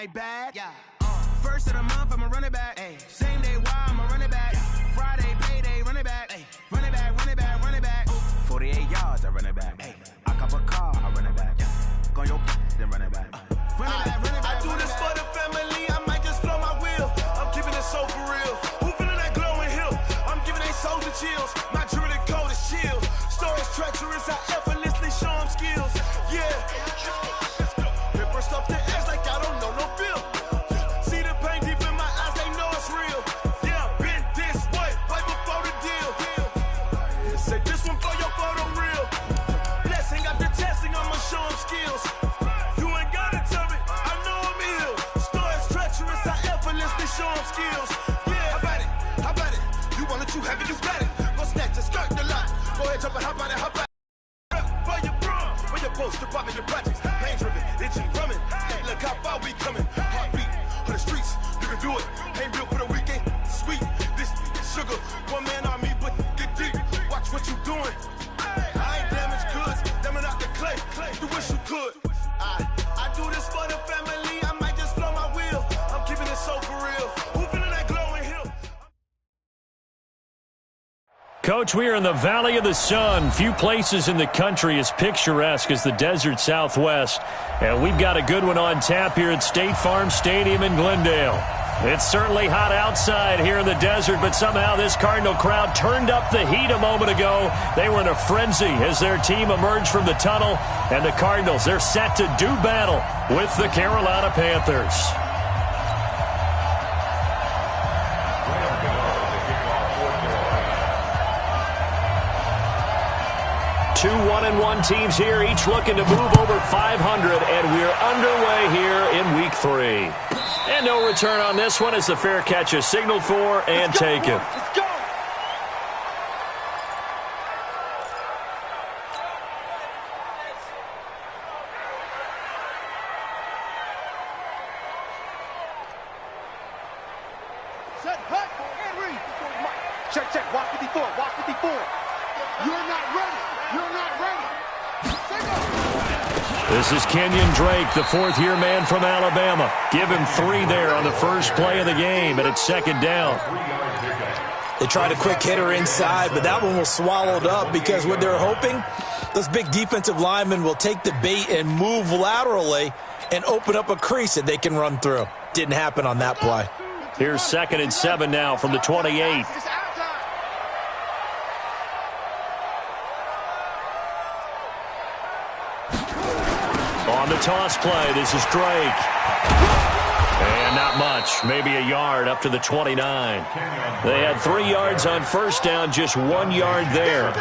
my bad. Yeah. First of the month, I'm a running back. Ay. Same day, why I'm a running back. Yeah. Friday, payday, running back. Ay. Running back, running back, running back. 48 yards, I run it back. Ay. I cop a car, I run it back. Yeah. Go your then run it back. Running back, running back. I do this for the family, I might just blow my wheel. I'm keeping it so for real. Who feeling that glowing hill? I'm giving they souls the chills. My jewelry code is chill. Stories treacherous, I effortlessly show them skills. Yeah. Ripper stuff the edge like I don't know no feel. See the pain deep in my eyes, they know it's real. Yeah, been this way, right before the deal. Say this one for your photo real. Blessing after testing, I'ma show them skills. You ain't gotta tell me, I know I'm ill. Stories treacherous, I effortlessly show them skills. Yeah, how about it? You want it, you have it, you got it. Go snatch it, skirt the lot. Go ahead, jump it, hop on it, hop on it. For your bro, for your poster, popping your projects. Pain driven, itching, drumming. Hey, look how far we coming. Heartbeat on the streets, you can do it. Ain't built for the weekend, sweet. This sugar, one man on me, but get deep. Watch what you doing. I ain't damaged goods, damn out the clay. You wish you could. I do this for the family, I might just blow my wheel. I'm keeping it so for real. Who feeling that glowing hill? Coach, we are in the Valley of the Sun. Few places in the country as picturesque as the desert Southwest. And we've got a good one on tap here at State Farm Stadium in Glendale. It's certainly hot outside here in the desert, but somehow this Cardinal crowd turned up the heat a moment ago. They were in a frenzy as their team emerged from the tunnel. And the Cardinals, they're set to do battle with the Carolina Panthers. 2 1-1 teams here, each looking to move over 500, and we're underway here in Week 3. And no return on this one as the fair catch is signaled for and taken. Let's go! Set, hut, and read. Check, walk 54, walk 54. You're not ready. You're not ready. This is Kenyon Drake, the fourth-year man from Alabama. Give him 3 there on the first play of the game, and it's second down. They tried a quick hitter inside, but that one was swallowed up because what they're hoping, those big defensive linemen will take the bait and move laterally and open up a crease that they can run through. Didn't happen on that play. Here's 2nd and 7 now from the 28. On the toss play, this is Drake. And not much, maybe a yard up to the 29. They had 3 yards on first down, just 1 yard there.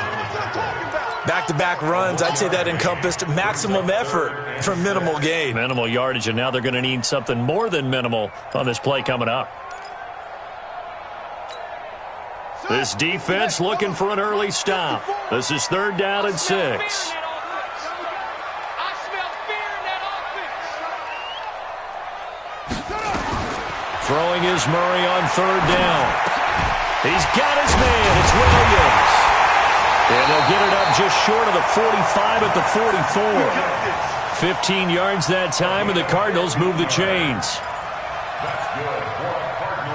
Back-to-back runs, I'd say that encompassed maximum effort for minimal gain. Minimal yardage, and now they're going to need something more than minimal on this play coming up. This defense looking for an early stop. This is 3rd down and 6. Throwing is Murray on 3rd down. He's got his man. It's Williams. And they'll get it up just short of the 45 at the 44. 15 yards that time, and the Cardinals move the chains.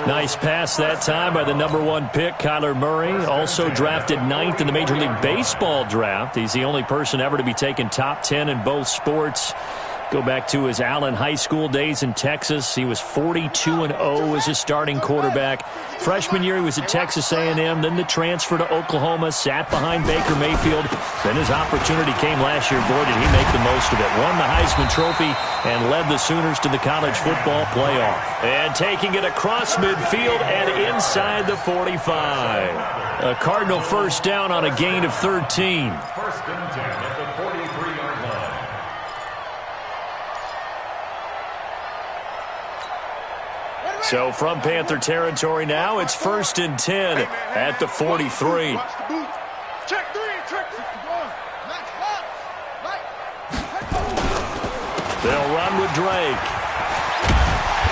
Nice pass that time by the number 1 pick, Kyler Murray. Also drafted 9th in the Major League Baseball draft. He's the only person ever to be taken top 10 in both sports. Go back to his Allen High School days in Texas. He was 42-0 as a starting quarterback. Freshman year, he was at Texas A&M. Then the transfer to Oklahoma, sat behind Baker Mayfield. Then his opportunity came last year. Boy, did he make the most of it. Won the Heisman Trophy and led the Sooners to the college football playoff. And taking it across midfield and inside the 45. A Cardinal first down on a gain of 13. 1st and 10 at the 43-yard line. So from Panther territory now, it's 1st and 10 at the 43. Check 3, trick. They'll run with Drake.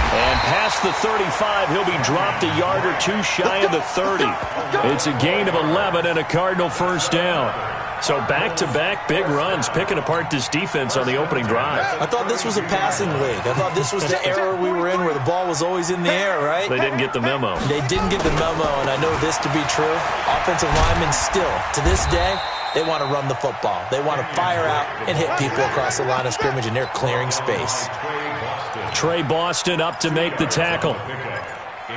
And past the 35, he'll be dropped a yard or 2 shy of the 30. It's a gain of 11 and a Cardinal first down. So back-to-back big runs, picking apart this defense on the opening drive. I thought this was a passing league. I thought this was the era we were in where the ball was always in the air, right? They didn't get the memo. They didn't get the memo, and I know this to be true. Offensive linemen still, to this day, they want to run the football. They want to fire out and hit people across the line of scrimmage, and they're clearing space. Trey Boston up to make the tackle.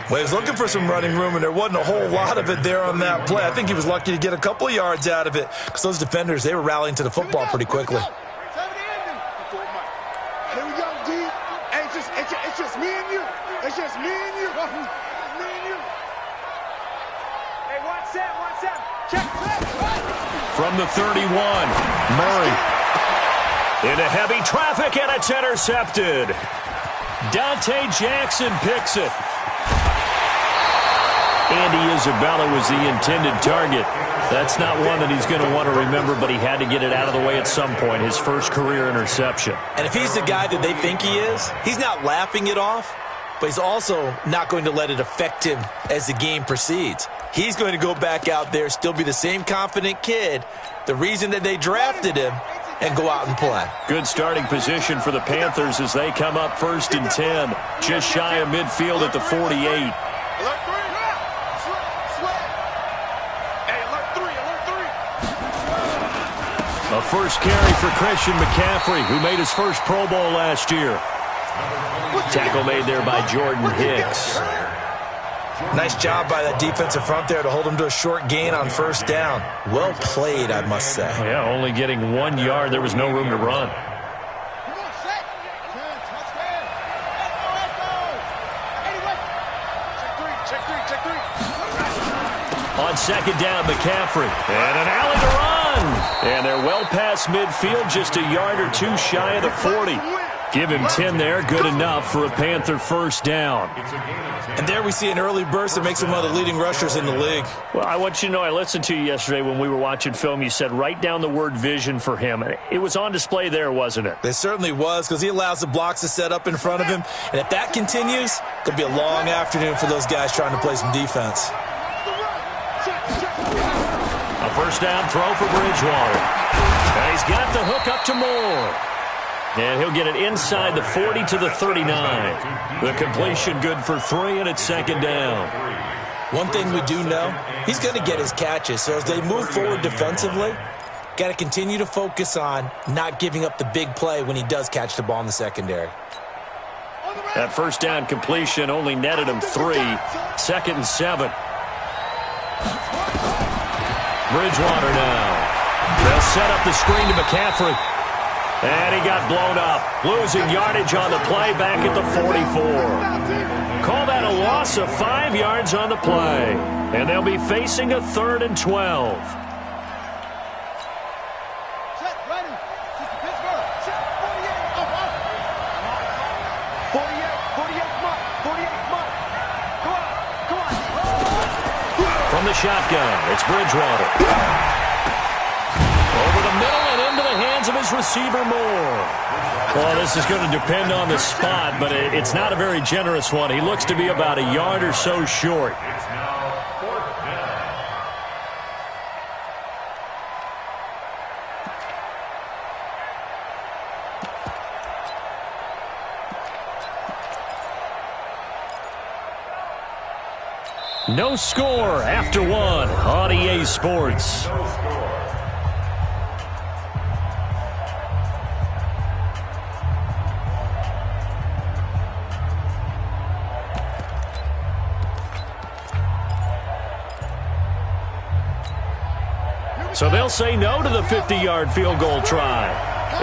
Well, he was looking for some running room, and there wasn't a whole lot of it there on that play. I think he was lucky to get a couple of yards out of it because those defenders, they were rallying to the football pretty quickly. Here we go, D. Hey, it's just me and you. It's just me and you. Me and you. Hey, one set. Check. From the 31, Murray. Into heavy traffic, and it's intercepted. Dante Jackson picks it. Andy Isabella was the intended target. That's not one that he's going to want to remember, but he had to get it out of the way at some point, his first career interception. And if he's the guy that they think he is, he's not laughing it off, but he's also not going to let it affect him as the game proceeds. He's going to go back out there, still be the same confident kid, the reason that they drafted him, and go out and play. Good starting position for the Panthers as they come up 1st and 10, just shy of midfield at the 48. A first carry for Christian McCaffrey, who made his first Pro Bowl last year. Tackle made there by Jordan Hicks. Nice job by that defensive front there to hold him to a short gain on 1st down. Well played, I must say. Yeah, only getting 1 yard. There was no room to run. On 2nd down, McCaffrey. And an alley to run. And they're well past midfield, just a yard or two shy of the 40. Give him 10 there, good enough for a Panther 1st down. And there we see an early burst that makes him one of the leading rushers in the league. Well, I want you to know, I listened to you yesterday when we were watching film. You said write down the word vision for him. It was on display there, wasn't it? It certainly was, because he allows the blocks to set up in front of him. And if that continues, it's going to be a long afternoon for those guys trying to play some defense. A 1st down throw for Bridgewater. And he's got the hook up to Moore. And he'll get it inside the 40 to the 39. The completion good for 3, and it's 2nd down. One thing we do know, he's going to get his catches. So as they move forward defensively, got to continue to focus on not giving up the big play when he does catch the ball in the secondary. That 1st down completion only netted him 3. 2nd and 7. Bridgewater now. They'll set up the screen to McCaffrey. And he got blown up. Losing yardage on the play back at the 44. Call that a loss of 5 yards on the play. And they'll be facing a 3rd and 12. From the shotgun, it's Bridgewater. Over the middle and into the hands of his receiver, Moore. Well, this is going to depend on the spot, but it's not a very generous one. He looks to be about a yard or so short. It's now 4th down. No score after 1 on EA Sports. No score. So they'll say no to the 50-yard field goal try.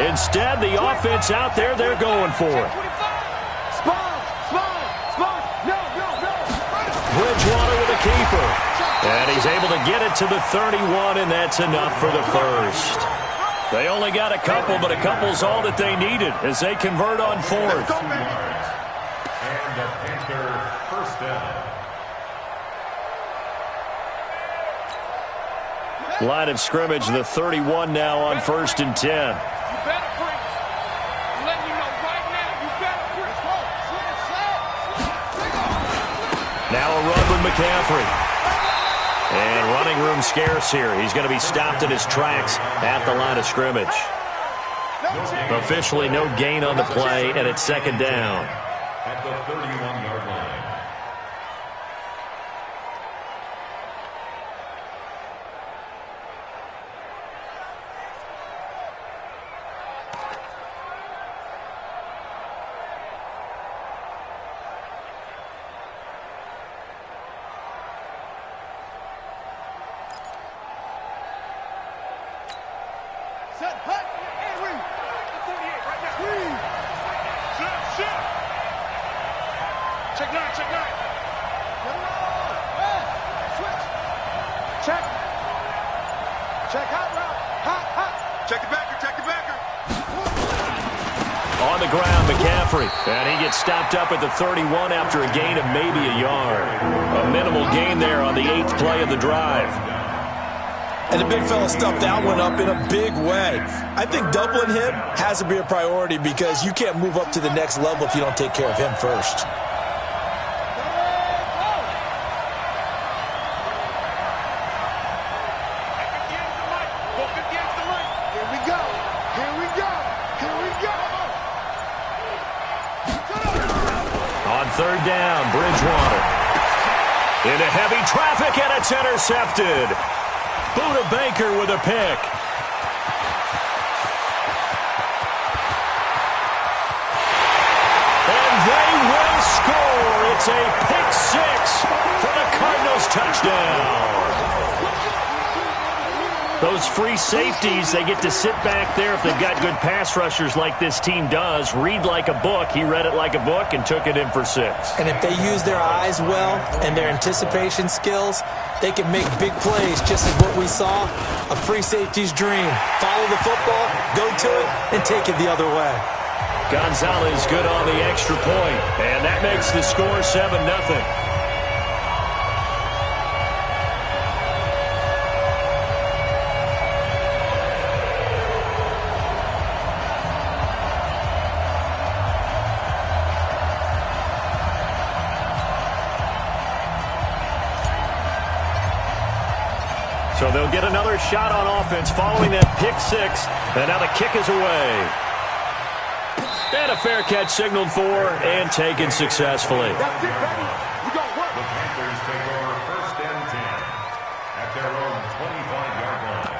Instead, the offense out there, they're going for it. Bridgewater with a keeper. And he's able to get it to the 31, and that's enough for the 1st. They only got a couple, but a couple's all that they needed as they convert on 4th. And the Panther 1st down. Line of scrimmage, the 31 now on 1st and 10. Now a run with McCaffrey. And running room scarce here. He's going to be stopped in his tracks at the line of scrimmage. Officially no gain on the play, and it's second down. At the 31-yard line. On the ground, McCaffrey. And he gets stopped up at the 31 after a gain of maybe a yard. A minimal gain there on the 8th play of the drive. And the big fella stuffed that one up in a big way. I think doubling him has to be a priority because you can't move up to the next level if you don't take care of him first. Third down, Bridgewater. Into heavy traffic, and it's intercepted. Buda Baker with a pick. And they will score. It's a pick six for the Cardinals touchdown. Those free safeties, they get to sit back there if they've got good pass rushers like this team does. Read like a book. He read it like a book and took it in for 6. And if they use their eyes well and their anticipation skills, they can make big plays, just as what we saw, a free safety's dream. Follow the football, go to it, and take it the other way. Gonzalez good on the extra point, and that makes the score 7-0. So they'll get another shot on offense following that pick six. And now the kick is away. And a fair catch signaled for and taken successfully. The Panthers take over 1st and 10 at their own 25-yard line.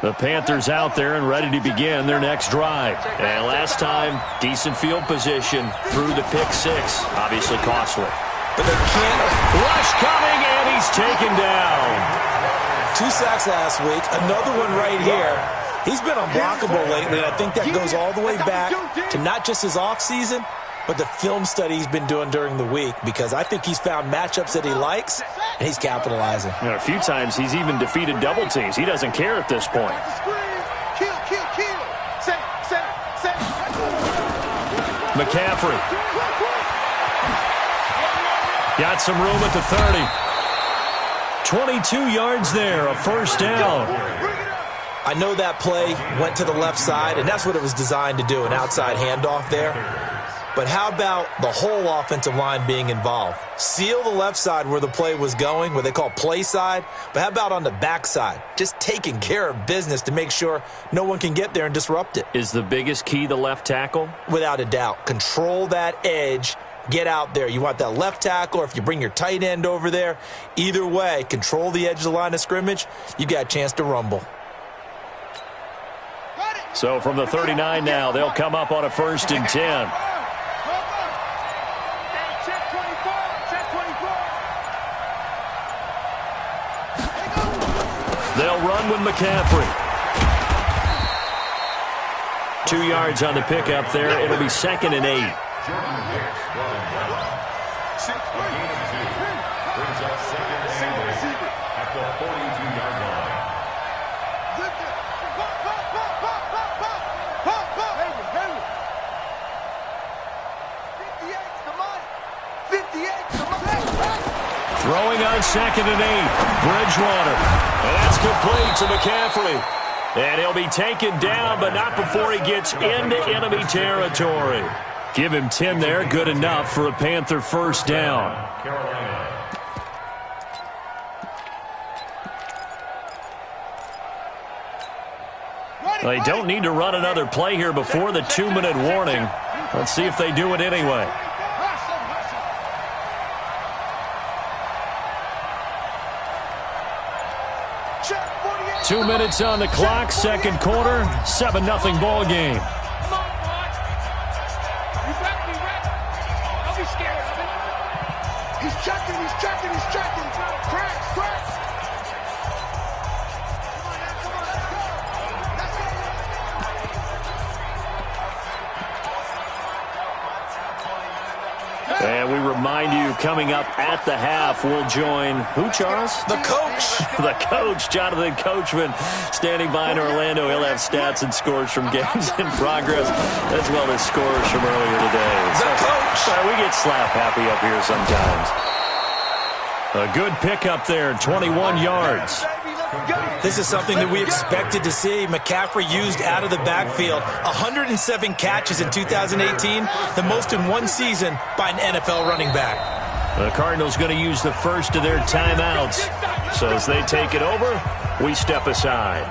The Panthers out there and ready to begin their next drive. And last time, decent field position through the pick six. Obviously costly. But they can't. Rush coming, and he's taken down. 2 sacks last week. Another one right here. He's been unblockable lately, and I think that goes all the way back to not just his offseason, but the film study he's been doing during the week, because I think he's found matchups that he likes, and he's capitalizing. You know, a few times he's even defeated double teams. He doesn't care at this point. McCaffrey. Got some room at the 30. 22 yards there, a first down. I know that play went to the left side, and that's what it was designed to do, an outside handoff there. But how about the whole offensive line being involved? Seal the left side where the play was going, what they call play side. But how about on the back side? Just taking care of business to make sure no one can get there and disrupt it. Is the biggest key the left tackle? Without a doubt. Control that edge. Get out there. You want that left tackle, or if you bring your tight end over there, either way, control the edge of the line of scrimmage. You got a chance to rumble. So from the 39 now, they'll come up on a 1st and 10. They'll run with McCaffrey. 2 yards on the pickup there. It'll be 2nd and 8. Jordan Hicks running down. A gain of 2. Brings up 2nd and 8 at the 42-yard line. Throwing on 2nd and 8. Bridgewater. And that's complete to McCaffrey. And he'll be taken down, but not before he gets into enemy territory. Give him 10 there, good enough for a Panther first down. They don't need to run another play here before the 2-minute warning. Let's see if they do it anyway. Two minutes on the clock, second quarter, 7-0 ball game. He's checking. Cracks. And we remind you, coming up at the half, we'll join who, Charles? The coach. The coach, Jonathan Coachman, standing by in Orlando. He'll have stats and scores from games in progress, as well as scores from earlier today. The coach. We get slap happy up here sometimes. A good pickup there, 21 yards. This is something that we expected to see. McCaffrey used out of the backfield. 107 catches in 2018, the most in one season by an NFL running back. The Cardinals going to use the first of their timeouts. So as they take it over, we step aside.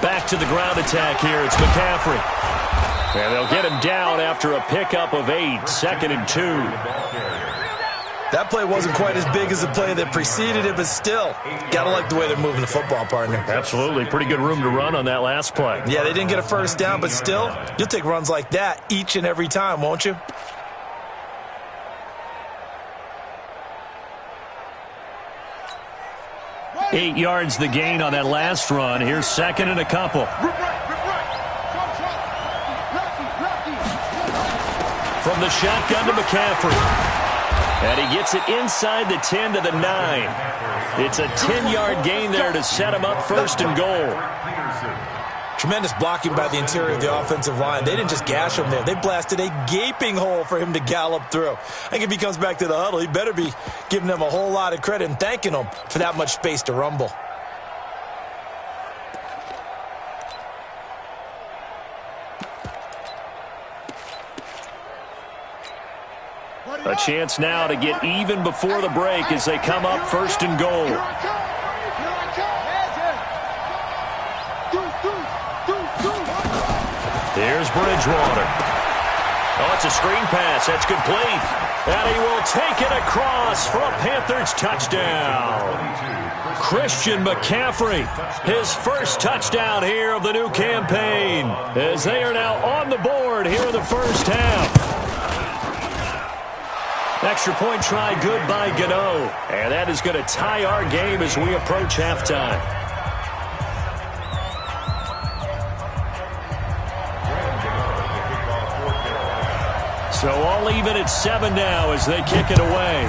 Back to the ground attack here. It's McCaffrey. And they'll get him down after a pickup of 8, 2nd and 2. That play wasn't quite as big as the play that preceded it, but still, gotta like the way they're moving the football, partner. Absolutely. Pretty good room to run on that last play. Yeah, they didn't get a first down, but still, you'll take runs like that each and every time, won't you? Eight yards the gain on that last run. Here's 2nd and a couple. From the shotgun to McCaffrey. And he gets it inside the 10 to the 9. It's a 10-yard gain there to set him up 1st and goal. Tremendous blocking by the interior of the offensive line. They didn't just gash him there. They blasted a gaping hole for him to gallop through. I think if he comes back to the huddle, he better be giving them a whole lot of credit and thanking them for that much space to rumble. A chance now to get even before the break as they come up 1st and goal. Here's Bridgewater. Oh, it's a screen pass. That's complete. And he will take it across for a Panthers touchdown. Christian McCaffrey, his first touchdown here of the new campaign, as they are now on the board here in the first half. Extra point try good by Gano. And that is going to tie our game as we approach halftime. So all even at 7 now as they kick it away.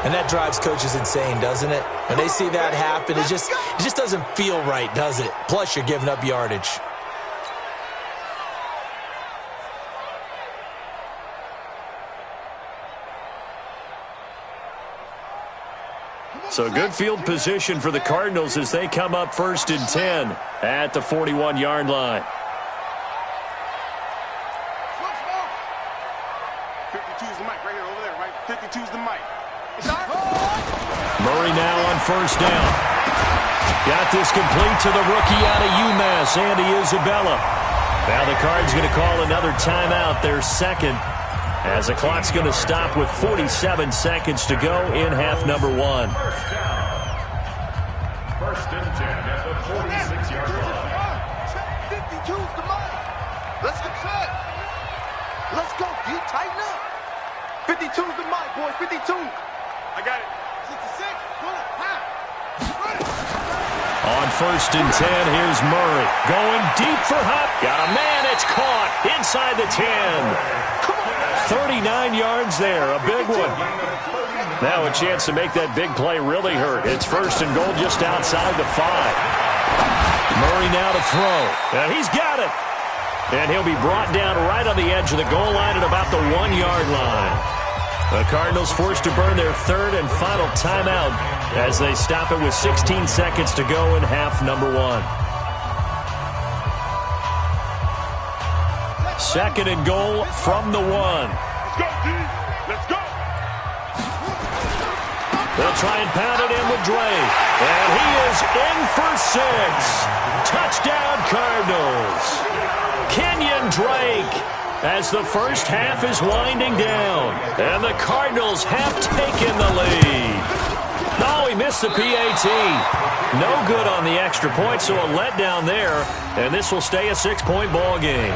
And that drives coaches insane, doesn't it? When they see that happen, it just doesn't feel right, does it? Plus, you're giving up yardage. So good field position for the Cardinals as they come up 1st and 10 at the 41-yard line. 52's the mic right here, over there, right? 52's the mic. Murray now on 1st down. Got this complete to the rookie out of UMass, Andy Isabella. Now the Cards going to call another timeout, their 2nd, as the clock's going to stop with 47 seconds to go in half number 1. 1st and 10 at the 46-yard line. 52's the mic. Let's get set. Let's go, D. Tighten up. 52's the mic, boys. 52. I got it. 66. Pull it. Half. On 1st and 10, here's Murray. Going deep for Hop. Got a man. It's caught inside the 10. 39 yards there. A big one. Now a chance to make that big play really hurt. It's 1st and goal just outside the 5. Murray now to throw. And he's got it. And he'll be brought down right on the edge of the goal line at about the 1-yard line. The Cardinals forced to burn their 3rd and final timeout as they stop it with 16 seconds to go in half number 1. 2nd and goal from the 1. Let's go, D. Let's go. They'll try and pound it in with Drake. And he is in for 6. Touchdown, Cardinals. Kenyon Drake as the first half is winding down. And the Cardinals have taken the lead. No, he missed the PAT. No good on the extra point, so a letdown there. And this will stay a 6-point ball game.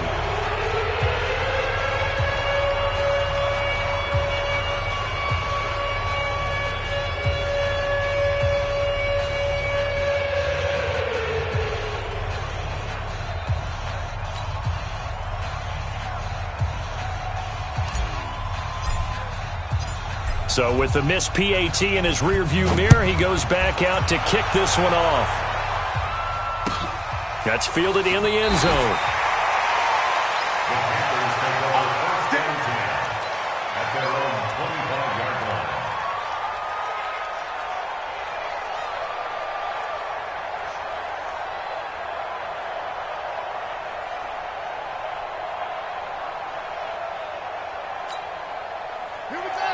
So with the missed PAT in his rearview mirror, he goes back out to kick this one off. That's fielded in the end zone. At their own 25-yard line.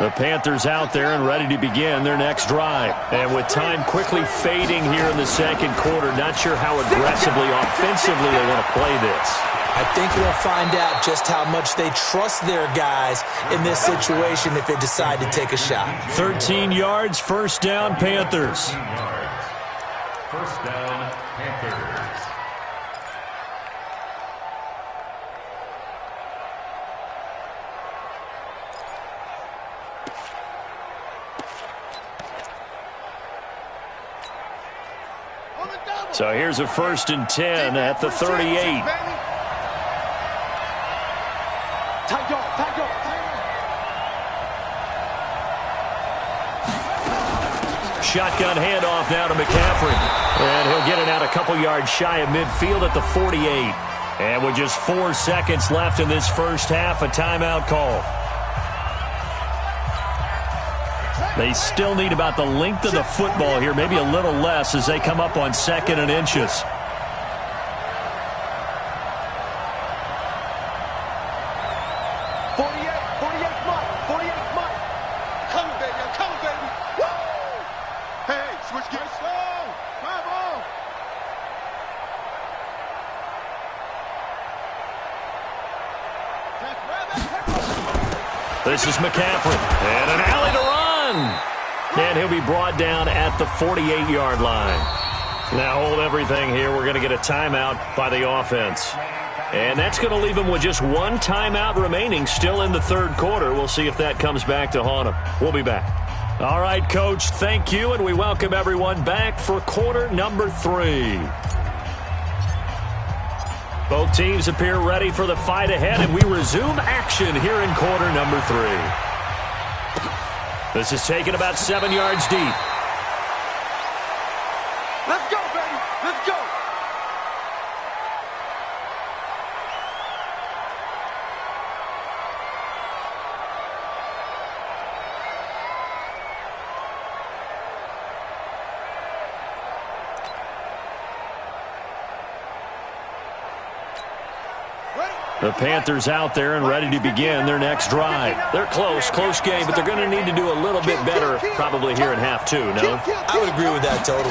The Panthers out there and ready to begin their next drive. And with time quickly fading here in the 2nd quarter, not sure how aggressively, offensively they want to play this. I think we'll find out just how much they trust their guys in this situation if they decide to take a shot. 13 yards, 1st down, Panthers. 13 yards. 1st down, Panthers. So here's a 1st and 10 at the 38. Shotgun handoff now to McCaffrey. And he'll get it out a couple yards shy of midfield at the 48. And with just 4 seconds left in this first half, a timeout call. They still need about the length of the football here, maybe a little less as they come up on 2nd and inches. This is McCaffrey, and an alley to run. And he'll be brought down at the 48-yard line. Now hold everything here. We're going to get a timeout by the offense. And that's going to leave him with just 1 timeout remaining still in the 3rd quarter. We'll see if that comes back to haunt him. We'll be back. All right, Coach, thank you, and we welcome everyone back for quarter number 3. Both teams appear ready for the fight ahead, and we resume action here in quarter number 3. This is taken about 7 yards deep. Let's go, baby. Let's go. The Panthers out there and ready to begin their next drive. They're close game, but they're going to need to do a little bit better probably here in half 2, no? I would agree with that totally.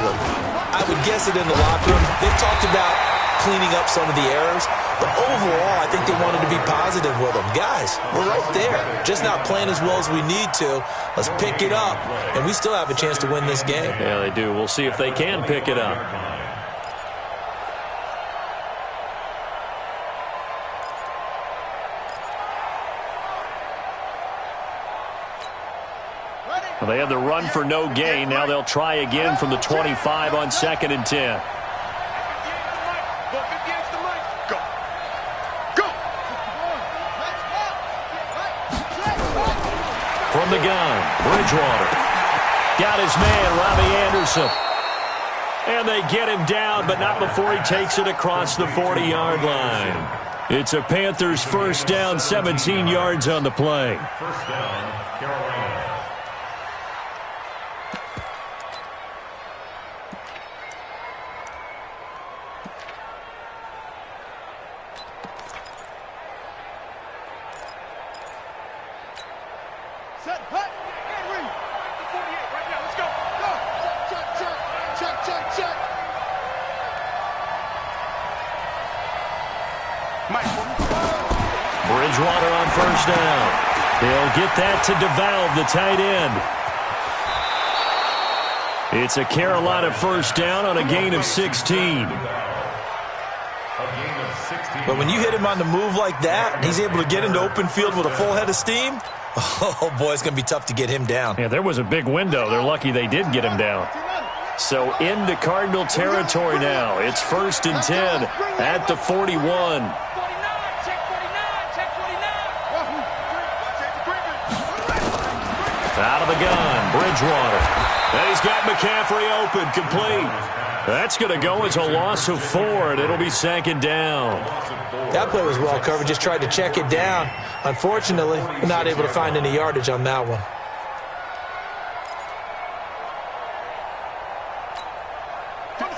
I would guess it in the locker room. They've talked about cleaning up some of the errors, but overall, I think they wanted to be positive with them. Guys, we're right there. Just not playing as well as we need to. Let's pick it up, and we still have a chance to win this game. Yeah, they do. We'll see if they can pick it up. Well, they had the run for no gain. Now they'll try again from the 25 on 2nd and 10. From the gun, Bridgewater. Got his man, Robbie Anderson. And they get him down, but not before he takes it across the 40-yard line. It's a Panthers first down, 17 yards on the play. First down, Carolina. Set, hut, and read. The 48 right now. Let's go. Go. Check, check, check, check, check. Mike. Bridgewater on first down. He'll get that to DeValve, the tight end. It's a Carolina first down on a gain of 16. But when you hit him on the move like that, and he's able to get into open field with a full head of steam, oh, boy, it's going to be tough to get him down. Yeah, there was a big window. They're lucky they did get him down. So into Cardinal territory now. It's 1st and 10 at the 41. Out of the gun, Bridgewater. And he's got McCaffrey open, complete. That's going to go as a loss of 4, and it'll be 2nd down. That play was well covered, just tried to check it down. Unfortunately, not able to find any yardage on that one.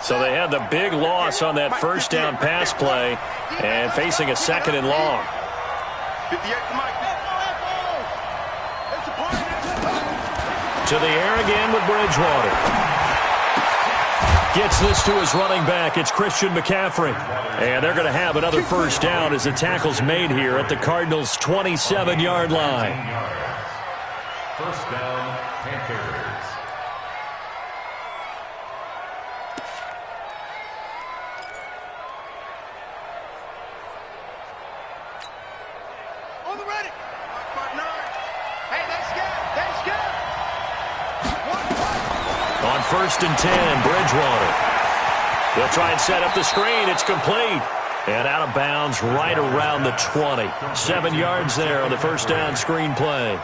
So they had the big loss on that first down pass play and facing a 2nd and long. 58 to Mike. To the air again with Bridgewater. Gets this to his running back. It's Christian McCaffrey. And they're going to have another first down as the tackle's made here at the Cardinals' 27-yard line. First down, Panthers. On the ready. 5-9. Hey, that's good. That's good. On 1st and 10, Bridgewater. They'll try and set up the screen. It's complete. And out of bounds right around the 20. 7 yards there on the first down screen play.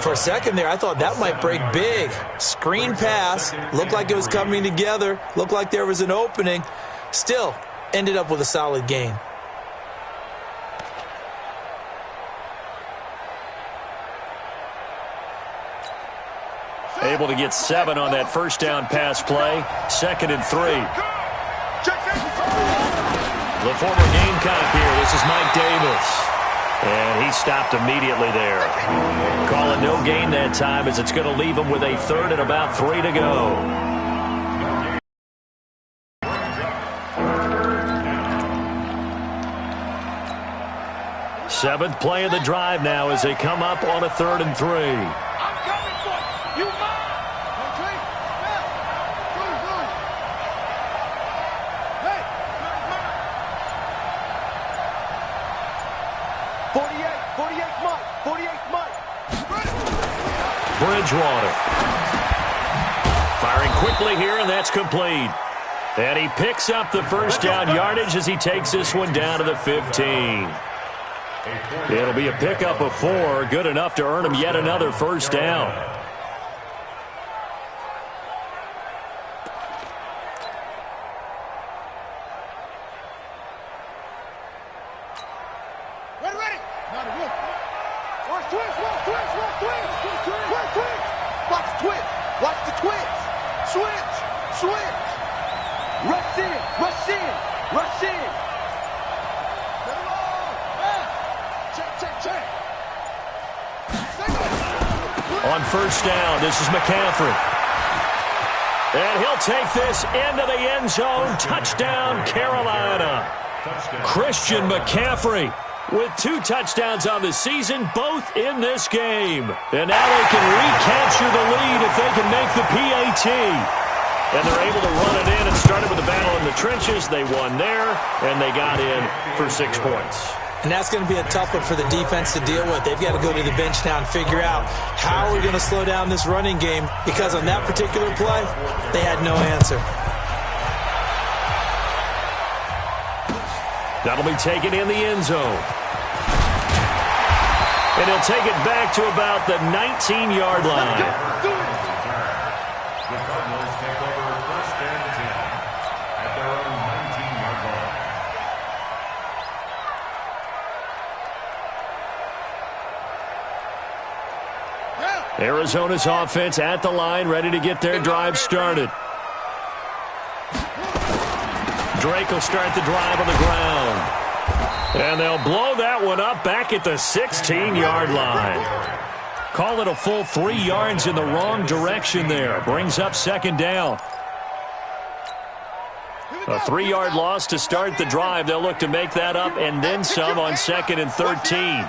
For a second there, I thought that might break big. Screen pass. Looked like it was coming together. Looked like there was an opening. Still, ended up with a solid gain. Able to get 7 on that first down pass play. 2nd and 3. The former Gamecock here. This is Mike Davis. And he stopped immediately there. Calling no gain that time as it's going to leave him with a 3rd and about 3 to go. Seventh play of the drive now as they come up on a 3rd and 3. You mine! 48 Mike, 48 Mike. Bridgewater. Firing quickly here, and that's complete. And he picks up the first down yardage as he takes this one down to the 15. It'll be a pickup of 4, good enough to earn him yet another first down. Ready. Watch twist. Watch the twist. Switch. Rush in. Check. On first down, this is McCaffrey. And he'll take this into the end zone. Touchdown, Carolina. Christian McCaffrey with 2 touchdowns on the season, both in this game. And now they can recapture the lead if they can make the PAT. And they're able to run it in. It started with a battle in the trenches. They won there, and they got in for 6 points. And that's going to be a tough one for the defense to deal with. They've got to go to the bench now and figure out how are we going to slow down this running game, because on that particular play, they had no answer. That'll be taken in the end zone. And he'll take it back to about the 19-yard line. The Cardinals take over 1st and 10 at their own 19-yard line. Arizona's offense at the line, ready to get their drive started. Drake will start the drive on the ground. And they'll blow that one up back at the 16-yard line. Call it a full 3 yards in the wrong direction there. Brings up 2nd down. A 3-yard loss to start the drive. They'll look to make that up and then some on 2nd and 13.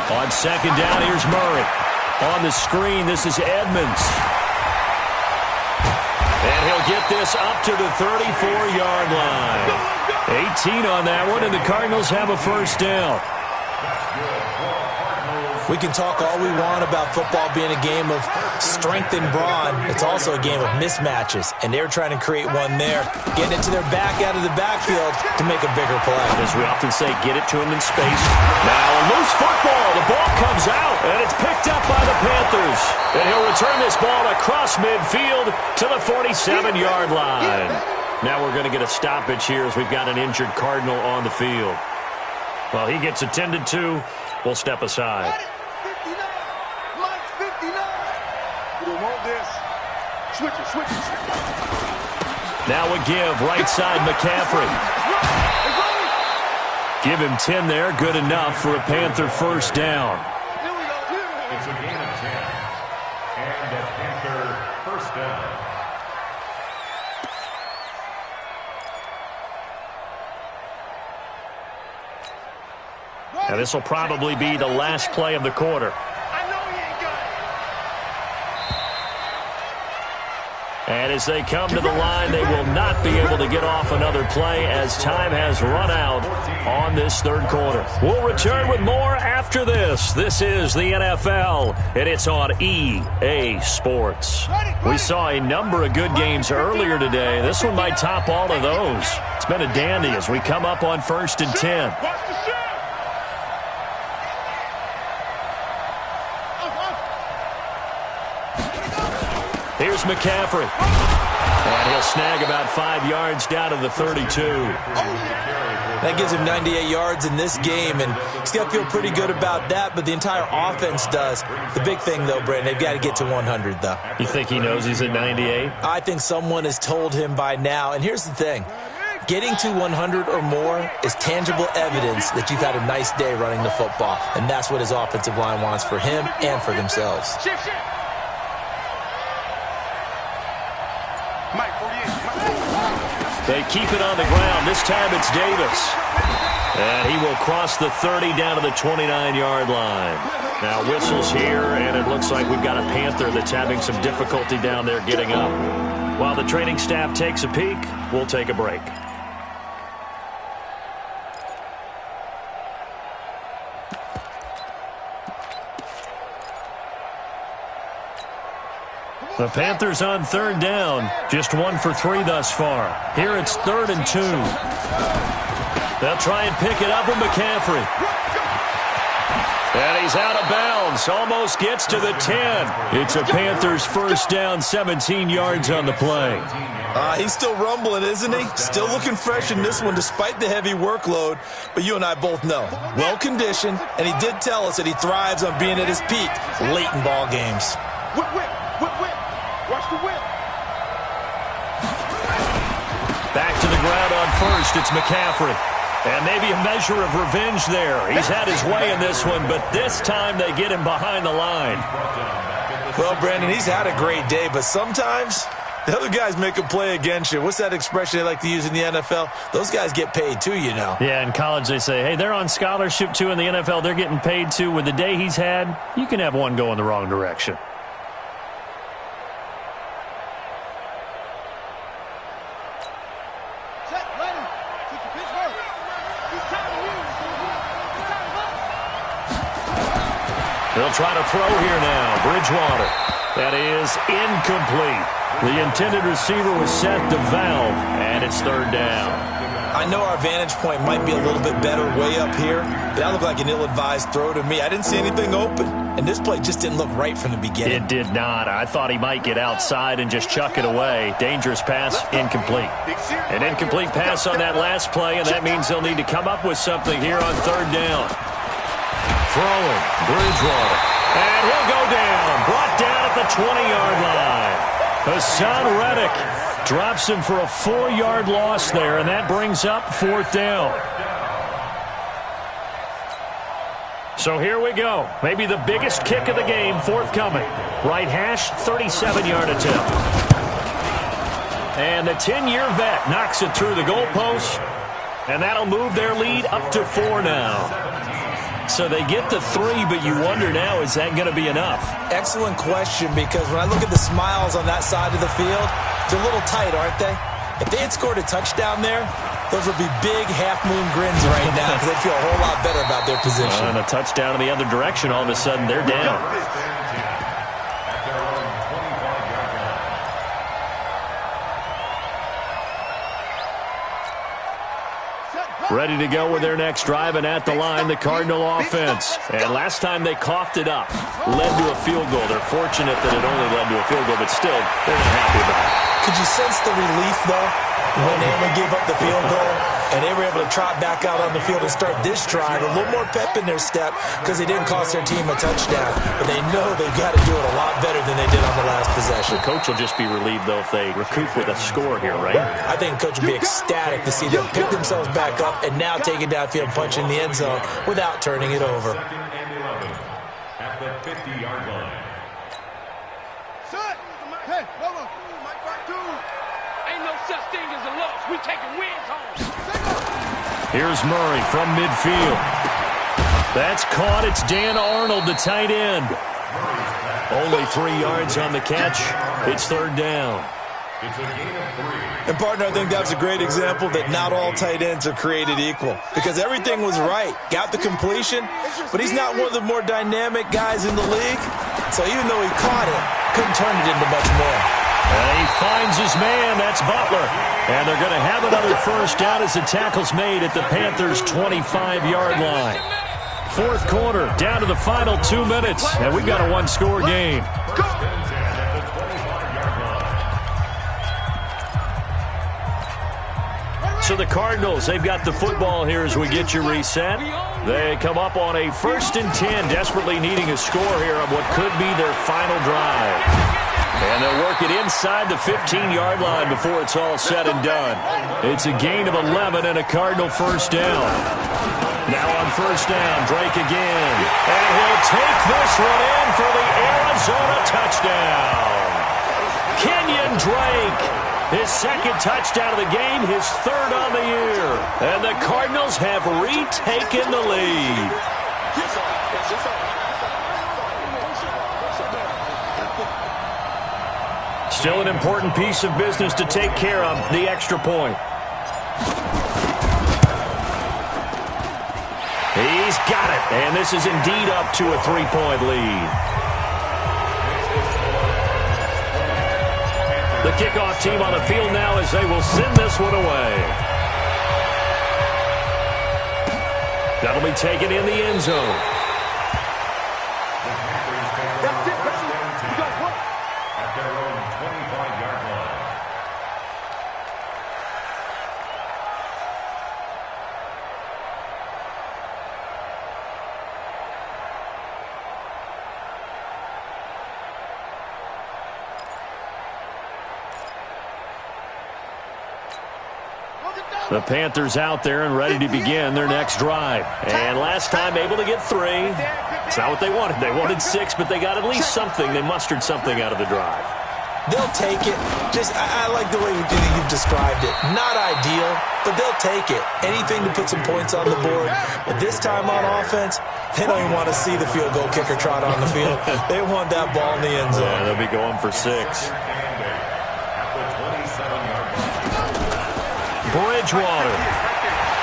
On 2nd down, here's Murray. On the screen, this is Edmonds. And he'll get this up to the 34-yard line. 18 on that one, and the Cardinals have a 1st down. We can talk all we want about football being a game of strength and brawn. It's also a game of mismatches, and they're trying to create one there, getting it to their back out of the backfield to make a bigger play. As we often say, get it to him in space. Now a loose football. The ball comes out, and it's picked up by the Panthers. And he'll return this ball across midfield to the 47-yard line. Now we're going to get a stoppage here as we've got an injured Cardinal on the field. Well, he gets attended to. We'll step aside. Now a give, right side McCaffrey. Give him 10 there, good enough for a Panther 1st down. It's a gain of 10 and a Panther 1st down. Now this will probably be the last play of the quarter. And as they come to the line, they will not be able to get off another play as time has run out on this 3rd quarter. We'll return with more after this. This is the NFL, and it's on EA Sports. We saw a number of good games earlier today. This one might top all of those. It's been a dandy as we come up on 1st and 10. Here's McCaffrey. And he'll snag about 5 yards down to the 32. That gives him 98 yards in this game, and he's got to feel pretty good about that, but the entire offense does. The big thing, though, Brandon, they've got to get to 100, though. You think he knows he's at 98? I think someone has told him by now, and here's the thing. Getting to 100 or more is tangible evidence that you've had a nice day running the football, and that's what his offensive line wants for him and for themselves. They keep it on the ground. This time it's Davis. And he will cross the 30 down to the 29-yard line. Now whistles here, and it looks like we've got a Panther that's having some difficulty down there getting up. While the training staff takes a peek, we'll take a break. The Panthers on 3rd down. Just 1 for 3 thus far. Here it's 3rd and 2. They'll try and pick it up with McCaffrey. And he's out of bounds. Almost gets to the 10. It's a Panthers 1st down, 17 yards on the play. He's still rumbling, isn't he? Still looking fresh in this one despite the heavy workload. But you and I both know, well-conditioned, and he did tell us that he thrives on being at his peak late in ball games. Whip. Watch the whip. Back to the ground on 1st. It's McCaffrey. And maybe a measure of revenge there. He's had his way in this one, but this time they get him behind the line. Well, Brandon, he's had a great day, but sometimes The other guys make a play against you. What's that expression they like to use in the NFL? Those guys get paid too, you know. Yeah, in college they say, hey, they're on scholarship too. In the NFL, they're getting paid too. With the day he's had, you can have one go in the wrong direction. They'll try to throw here now. Bridgewater. That is incomplete. The intended receiver was set to valve, and it's third down. I know our vantage point might be a little bit better way up here, but that looked like an ill-advised throw to me. I didn't see anything open, and this play just didn't look right from the beginning. It did not. I thought he might get outside and just chuck it away. Dangerous pass, incomplete. An incomplete pass on that last play, and that means they'll need to come up with something here on third down. Throwing, Bridgewater. And he'll go down. Brought down at the 20-yard line. Hassan Reddick drops him for a 4-yard loss there, and that brings up fourth down. So here we go. Maybe the biggest kick of the game forthcoming. Right hash, 37-yard attempt. And the 10-year vet knocks it through the goalpost, and that'll move their lead up to 4 now. So they get the 3, but you wonder now, is that going to be enough? Excellent question, because when I look at the smiles on that side of the field, they're a little tight, aren't they? If they had scored a touchdown there, those would be big half-moon grins right now because they feel a whole lot better about their position. And a touchdown in the other direction, all of a sudden they're down. Ready to go with their next drive, and at the line, the Cardinal offense. And last time they coughed it up, led to a field goal. They're fortunate that it only led to a field goal, but still, they're not happy about it. Could you sense the relief, though, when they only gave up the field goal, and they were able to trot back out on the field and start this drive, a little more pep in their step because they didn't cost their team a touchdown. But they know they've got to do it a lot better than they did on the last possession. The coach will just be relieved, though, if they recoup with a score here, right? I think the coach will be ecstatic to see them pick themselves back up and now take it downfield and punch in the end zone without turning it over. At the 50-yard line. Hey, hold on. Ain't no such thing as a loss. We taking wins home. Here's Murray from midfield. That's caught. It's Dan Arnold, the tight end. Only 3 yards on the catch. It's third down. It's a gain of 3. And, partner, I think that was a great example that not all tight ends are created equal because everything was right. Got the completion, but he's not one of the more dynamic guys in the league. So even though he caught it, couldn't turn it into much more. And he finds his man. That's Butler. And they're going to have another first down as the tackle's made at the Panthers' 25-yard line. Fourth quarter, down to the final 2 minutes, and we've got a one-score game. So the Cardinals, they've got the football here as we get you reset. They come up on a 1st and 10, desperately needing a score here on what could be their final drive. And they'll work it inside the 15-yard line before it's all said and done. It's a gain of 11 and a Cardinal first down. Now on first down, Drake again. And he'll take this one in for the Arizona touchdown. Kenyon Drake. His second touchdown of the game, his third on the year. And the Cardinals have retaken the lead. Still an important piece of business to take care of, the extra point. He's got it, and this is indeed up to a 3-point lead. The kickoff team on the field now as they will send this one away. That'll be taken in the end zone. That's it, baby. You got what? At their own 25-yard line. The Panthers out there and ready to begin their next drive. And last time able to get 3. It's not what they wanted. They wanted 6, but they got at least something. They mustered something out of the drive. They'll take it. I like the way you've described it. Not ideal, but they'll take it. Anything to put some points on the board. But this time on offense, they don't even want to see the field goal kicker trot on the field. They want that ball in the end zone. Yeah, they'll be going for 6. Bridgewater.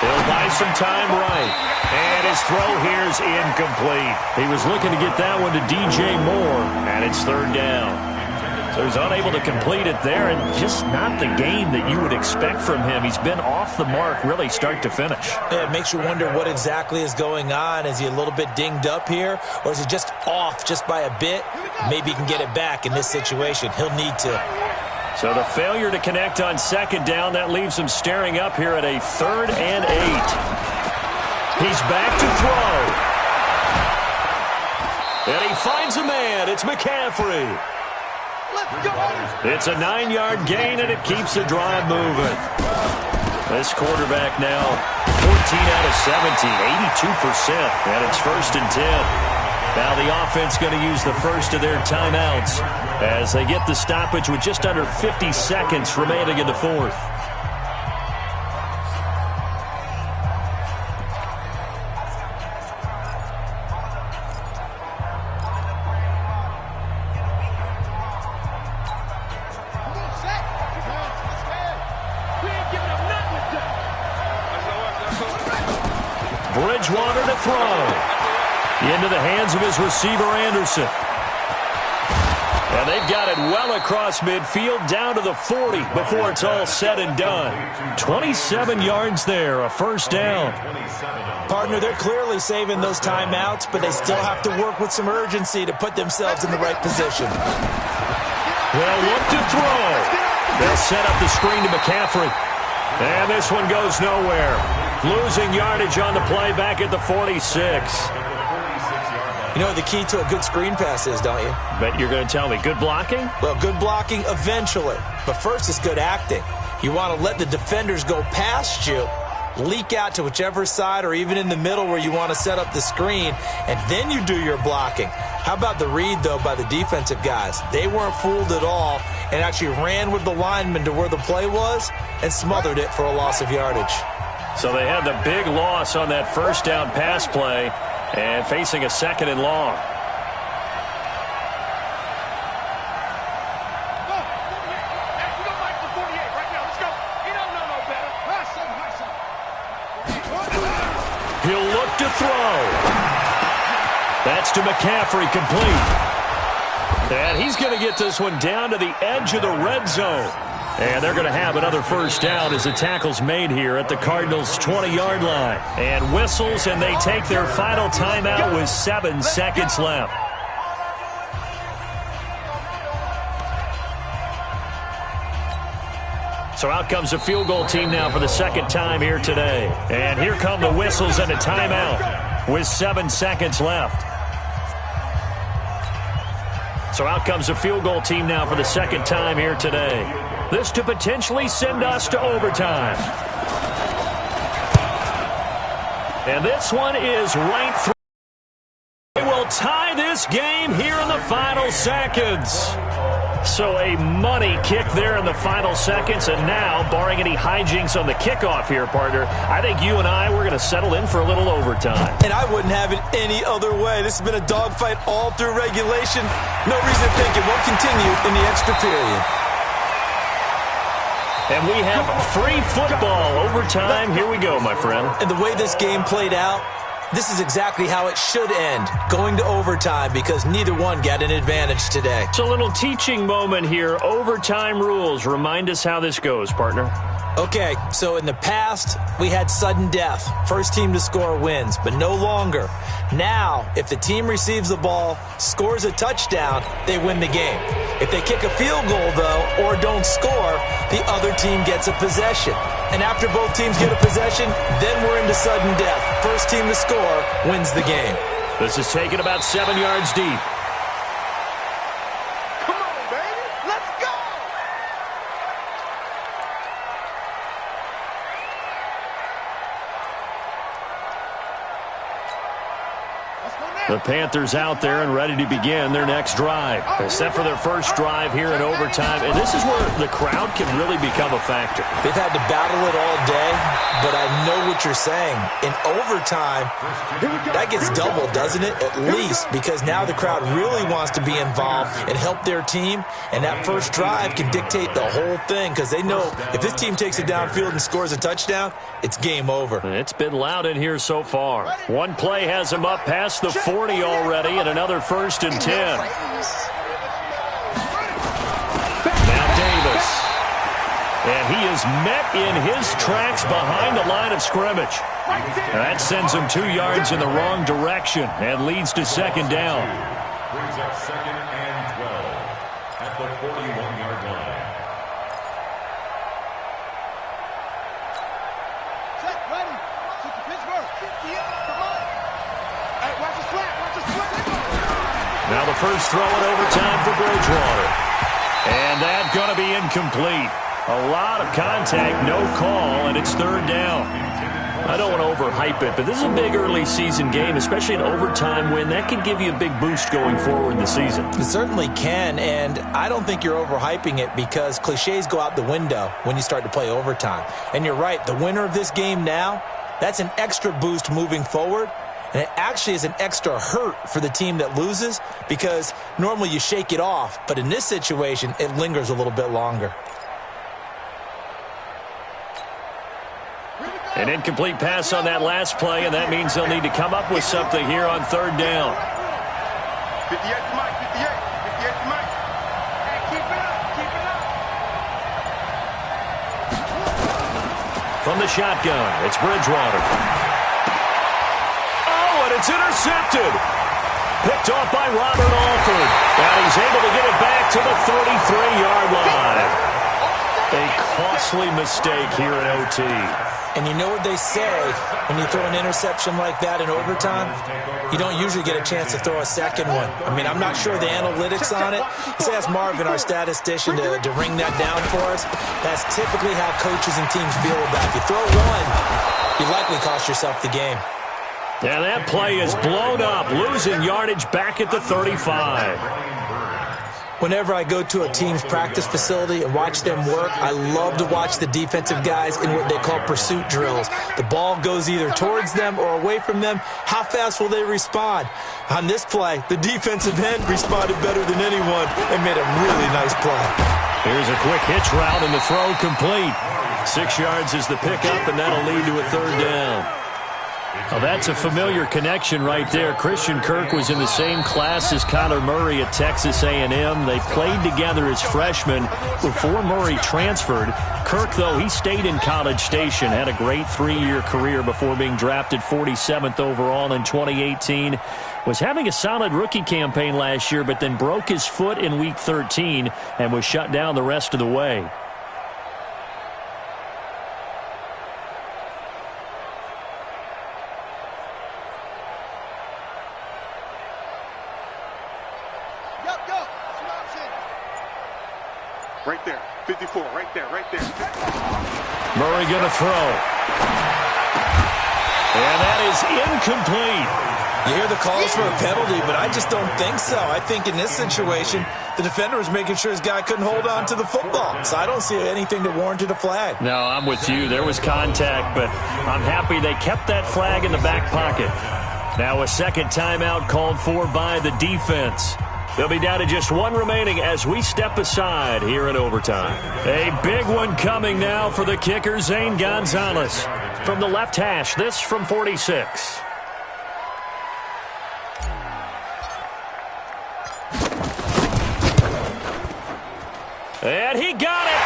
He'll buy some time right. And his throw here's incomplete. He was looking to get that one to DJ Moore, and it's 3rd down. So he's unable to complete it there, and just not the game that you would expect from him. He's been off the mark really start to finish. Yeah, it makes you wonder what exactly is going on. Is he a little bit dinged up here, or is he just off just by a bit? Maybe he can get it back in this situation. He'll need to. So the failure to connect on 2nd down, that leaves him staring up here at a 3rd and 8. He's back to throw. And he finds a man. It's McCaffrey. It's a 9-yard gain, and it keeps the drive moving. This quarterback now 14 out of 17, 82%, and it's 1st and 10. Now the offense going to use the first of their timeouts as they get the stoppage with just under 50 seconds remaining in the 4th. Bridgewater to throw. Into the hands of his receiver, Anderson. And they've got it well across midfield, down to the 40 before it's all said and done. 27 yards there, a 1st down. Partner, they're clearly saving those timeouts, but they still have to work with some urgency to put themselves in the right position. They'll look to throw. They'll set up the screen to McCaffrey. And this one goes nowhere. Losing yardage on the play back at the 46. You know what the key to a good screen pass is, don't you? Bet you're going to tell me. Good blocking? Well, good blocking eventually. But first it's good acting. You want to let the defenders go past you, leak out to whichever side or even in the middle where you want to set up the screen, and then you do your blocking. How about the read, though, by the defensive guys? They weren't fooled at all and actually ran with the lineman to where the play was and smothered it for a loss of yardage. So they had the big loss on that 1st down pass play and facing a 2nd and long. He'll look to throw. That's to McCaffrey, complete. And he's going to get this one down to the edge of the red zone. And they're going to have another 1st down as the tackle's made here at the Cardinals' 20-yard line. And whistles, and they take their final timeout with 7 seconds left. So out comes the field goal team now for the 2nd time here today. And here come the whistles and a timeout with 7 seconds left. So out comes the field goal team now for the 2nd time here today. This to potentially send us to overtime. And this one is right through. They will tie this game here in the final seconds. So a money kick there in the final seconds, and now, barring any hijinks on the kickoff here, partner, I think you and I, we're going to settle in for a little overtime. And I wouldn't have it any other way. This has been a dogfight all through regulation. No reason to think it won't continue in the extra period. And we have free football overtime. Here we go, my friend. And the way this game played out, this is exactly how it should end, going to overtime, because neither one got an advantage today. It's a little teaching moment here. Overtime rules. Remind us how this goes, partner. Okay, so in the past, we had sudden death. First team to score wins, but no longer. Now, if the team receives the ball, scores a touchdown, they win the game. If they kick a field goal, though, or don't score, the other team gets a possession. And after both teams get a possession, then we're into sudden death. First team to score wins the game. This is taken about 7 yards deep. Come on, baby. Let's go. Let's go now. The Panthers out there and ready to begin their next drive. They're set for their first drive here in overtime, and this is where the crowd can really become a factor. They've had to battle it all day, but I know what you're saying. In overtime, that gets doubled, doesn't it? At least, because now the crowd really wants to be involved and help their team, and that first drive can dictate the whole thing because they know if this team takes it downfield and scores a touchdown, it's game over. It's been loud in here so far. One play has him up past the 40 already, and another 1st and 10. Now Davis. And he is met in his tracks behind the line of scrimmage. That sends him 2 yards in the wrong direction and leads to 2nd down. Brings up 2nd and 12 at the 41-yard line. Set, ready. Shoot the Pittsburgh. Come on. Hey, watch the flat. Watch the flat. Now the first throw in overtime for Bridgewater. And that's going to be incomplete. A lot of contact, no call, and it's 3rd down. I don't want to overhype it, but this is a big early season game, especially an overtime win. That can give you a big boost going forward in the season. It certainly can, and I don't think you're overhyping it because cliches go out the window when you start to play overtime. And you're right, the winner of this game now, that's an extra boost moving forward. And it actually is an extra hurt for the team that loses because normally you shake it off. But in this situation, it lingers a little bit longer. An incomplete pass on that last play, and that means they'll need to come up with something here on 3rd down. 58 to Mike. 58 to Mike. Hey, keep it up. Keep it up. From the shotgun, it's Bridgewater. Oh, and it's intercepted. Picked off by Robert Alford. And he's able to get it back to the 33-yard line. A costly mistake here at OT. And you know what they say, when you throw an interception like that in overtime, you don't usually get a chance to throw a second one. I mean, I'm not sure the analytics on it. Let's ask Marvin, our statistician, to ring that down for us. That's typically how coaches and teams feel about it. You throw one, you likely cost yourself the game. Yeah, that play is blown up, losing yardage back at the 35. Whenever I go to a team's practice facility and watch them work, I love to watch the defensive guys in what they call pursuit drills. The ball goes either towards them or away from them. How fast will they respond? On this play, the defensive end responded better than anyone and made a really nice play. Here's a quick hitch route and the throw complete. 6 yards is the pickup, and that'll lead to a 3rd down. Well, that's a familiar connection right there. Christian Kirk was in the same class as Kyler Murray at Texas A&M. They played together as freshmen before Murray transferred. Kirk, though, he stayed in College Station, had a great 3-year career before being drafted 47th overall in 2018. Was having a solid rookie campaign last year, but then broke his foot in Week 13 and was shut down the rest of the way. Right there. 54. Right there. Right there. Murray going to throw. And that is incomplete. You hear the calls for a penalty, but I just don't think so. I think in this situation, the defender was making sure his guy couldn't hold on to the football. So I don't see anything that warranted a flag. No, I'm with you. There was contact, but I'm happy they kept that flag in the back pocket. Now a second timeout called for by the defense. They'll be down to just one remaining as we step aside here in overtime. A big one coming now for the kicker, Zane Gonzalez. From the left hash, this from 46. And he got it.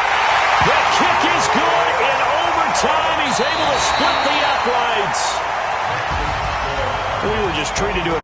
The kick is good in overtime. He's able to split the uprights. We were just treated to a